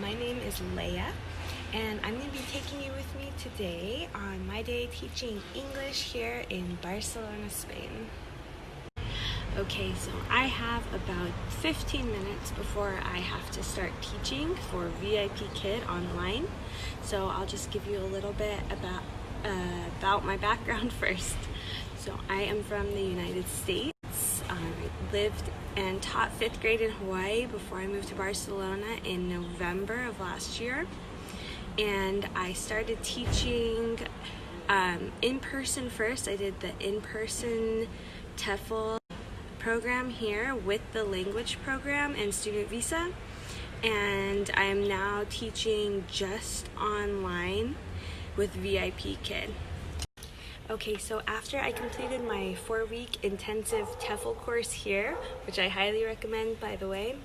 my name is Leia, and I'm going to be taking you with me today on my day teaching English here in Barcelona, Spain. Okay, so I have about 15 minutes before I have to start teaching for VIPKid online. So I'll just give you a little bit about my background first. So I am from the United States. I lived and taught 5th grade in Hawaii before I moved to Barcelona in November of last year. And I started teaching in person first. I did the in-person TEFL program here with the language program and student visa. And I am now teaching just online with VIPKid. Okay, so after I completed my 4-week intensive TEFL course here, which I highly recommend, by the way,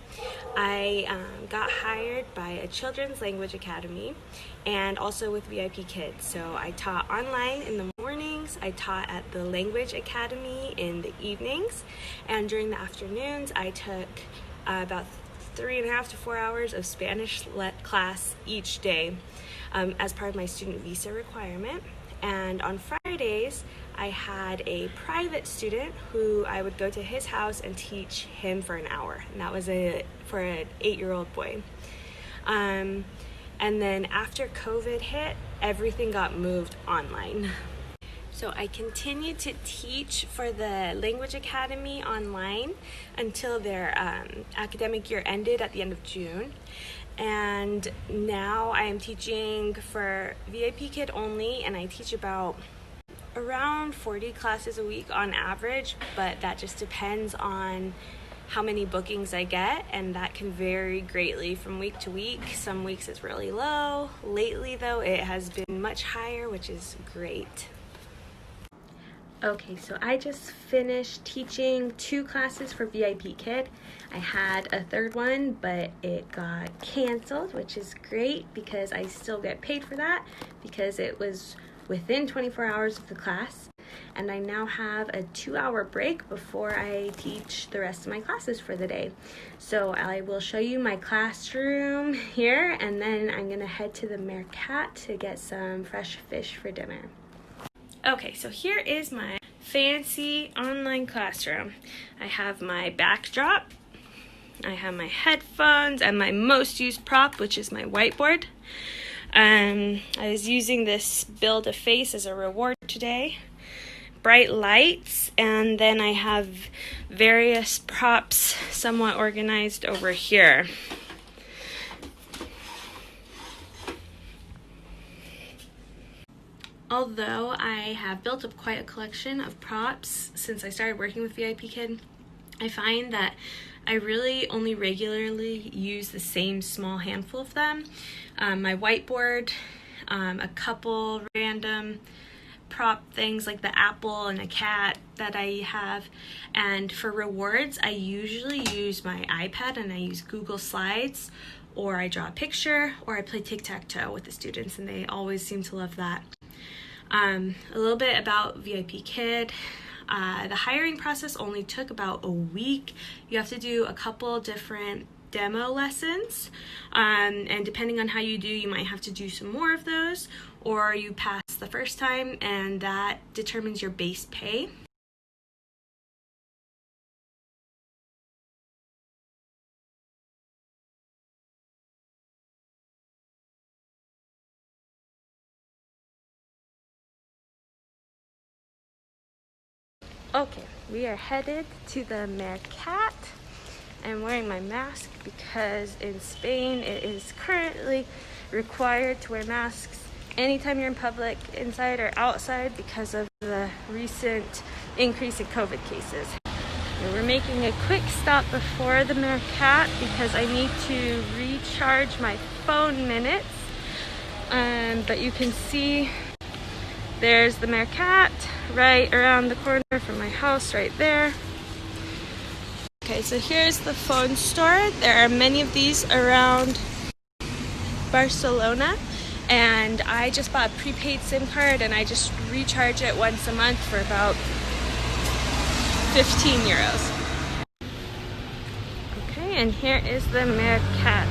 I got hired by a children's language academy and also with VIPKid. So I taught online in the mornings, I taught at the language academy in the evenings, and during the afternoons I took about 3.5 to 4 hours of Spanish class each day as part of my student visa requirement. And on Fridays, I had a private student who I would go to his house and teach him for an hour. And that was for an 8-year-old boy. And then after COVID hit, everything got moved online. So I continued to teach for the Language Academy online until their academic year ended at the end of June. And now I am teaching for VIPKid only, and I teach around 40 classes a week on average, but that just depends on how many bookings I get, and that can vary greatly from week to week. Some weeks it's really low. Lately though, it has been much higher, which is great. Okay, so I just finished teaching 2 classes for VIPKid. I had a 3rd one, but it got canceled, which is great because I still get paid for that because it was within 24 hours of the class. And I now have a 2-hour break before I teach the rest of my classes for the day. So I will show you my classroom here, and then I'm gonna head to the Mercat to get some fresh fish for dinner. Okay, so here is my fancy online classroom. I have my backdrop, I have my headphones, and my most used prop, which is my whiteboard. I was using this build a face as a reward today. Bright lights, and then I have various props somewhat organized over here. Although I have built up quite a collection of props since I started working with VIPKid, I find that I really only regularly use the same small handful of them. My whiteboard, a couple random prop things like the apple and a cat that I have, and for rewards I usually use my iPad and I use Google Slides, or I draw a picture, or I play tic-tac-toe with the students, and they always seem to love that. A little bit about VIPKid. The hiring process only took about a week. You have to do a couple different demo lessons, and depending on how you do, you might have to do some more of those, or you pass the first time, and that determines your base pay. Okay, we are headed to the Mercat. I'm wearing my mask because in Spain it is currently required to wear masks anytime you're in public, inside or outside, because of the recent increase in COVID cases. And we're making a quick stop before the Mercat because I need to recharge my phone minutes. But you can see there's the Mercat right around the corner from my house right there. Okay, so here's the phone store. There are many of these around Barcelona, and I just bought a prepaid SIM card and I just recharge it once a month for about 15 euros. Okay, and here is the Mercat.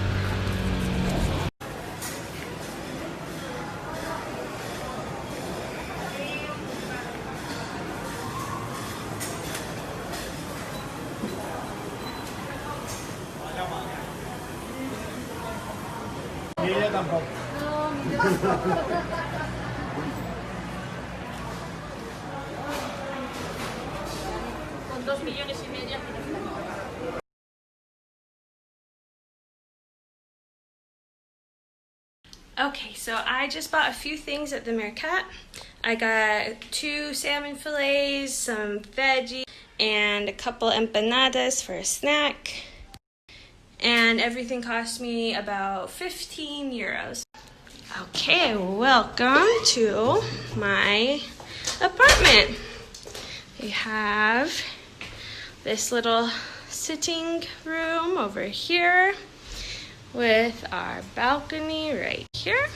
tampoco. Con 2,5 millones. Okay, so I just bought a few things at the Mercat. I got 2 salmon fillets, some veggies, and a couple empanadas for a snack. And everything cost me about 15 euros. Okay, welcome to my apartment. We have this little sitting room over here with our balcony right here.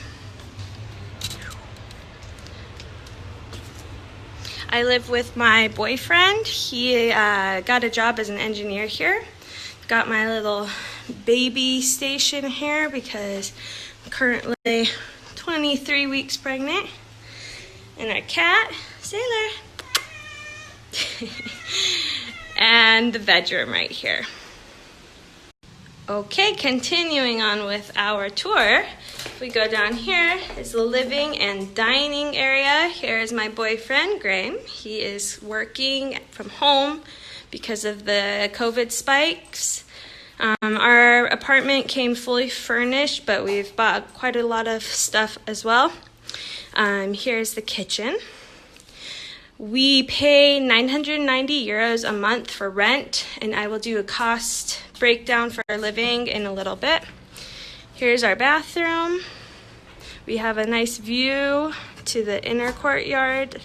I live with my boyfriend. He got a job as an engineer here. Got my little baby station here because I'm currently 23 weeks pregnant. And our cat, Sailor. And the bedroom right here. Okay, continuing on with our tour. If we go down here, is the living and dining area. Here is my boyfriend, Graham. He is working from home because of the COVID spikes. Our apartment came fully furnished, but we've bought quite a lot of stuff as well. Here's the kitchen. We pay 990 euros a month for rent, and I will do a cost breakdown for our living in a little bit. Here's our bathroom. We have a nice view to the inner courtyard.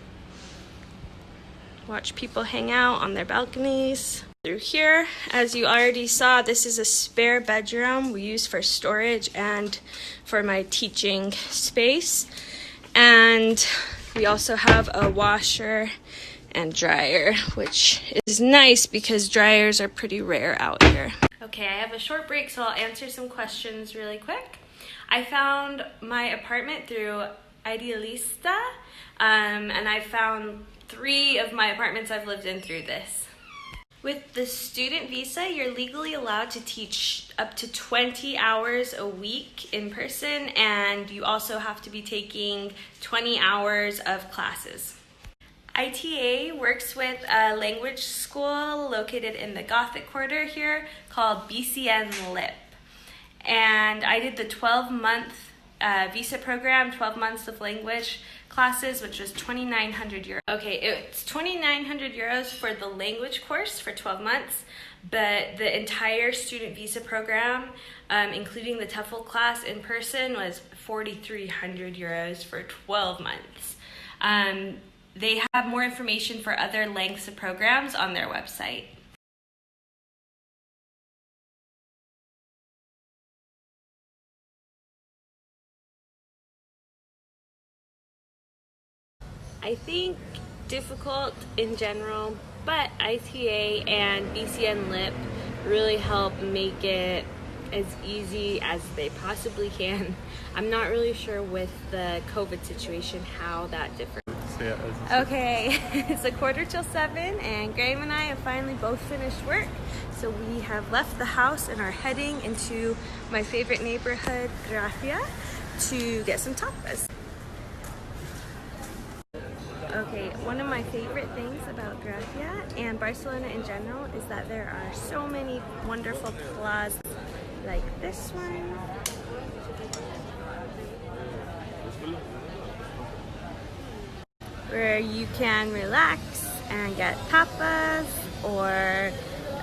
Watch people hang out on their balconies. Through here, as you already saw, this is a spare bedroom we use for storage and for my teaching space. And we also have a washer and dryer, which is nice because dryers are pretty rare out here. Okay, I have a short break, so I'll answer some questions really quick. I found my apartment through Idealista, and I found 3 of my apartments I've lived in through this. With the student visa, you're legally allowed to teach up to 20 hours a week in person, and you also have to be taking 20 hours of classes. ITA works with a language school located in the Gothic quarter here called BCN LIP. And I did the 12-month visa program, 12 months of language classes, which was 2,900 euros. Okay, it's 2,900 euros for the language course for 12 months, but the entire student visa program, including the TEFL class in person, was 4,300 euros for 12 months. They have more information for other lengths of programs on their website. I think difficult in general, but ITA and BCN LIP really help make it as easy as they possibly can. I'm not really sure with the COVID situation how that differs. Okay, it's 6:45 and Graham and I have finally both finished work. So we have left the house and are heading into my favorite neighborhood, Gracia, to get some tapas. Okay, one of my favorite things about Gracia and Barcelona in general is that there are so many wonderful plazas like this one. Where you can relax and get tapas or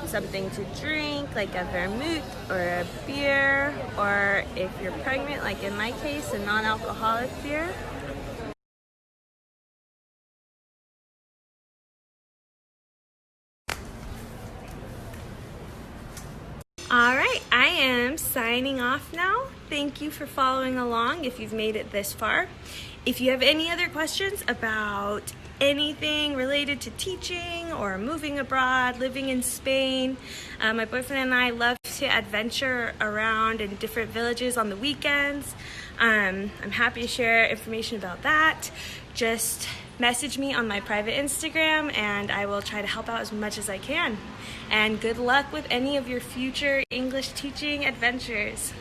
something to drink like a vermouth or a beer, or if you're pregnant, like in my case, a non-alcoholic beer. Alright, I am signing off now. Thank you for following along if you've made it this far. If you have any other questions about anything related to teaching or moving abroad, living in Spain, my boyfriend and I love to adventure around in different villages on the weekends. I'm happy to share information about that. Just message me on my private Instagram and I will try to help out as much as I can. And good luck with any of your future English teaching adventures.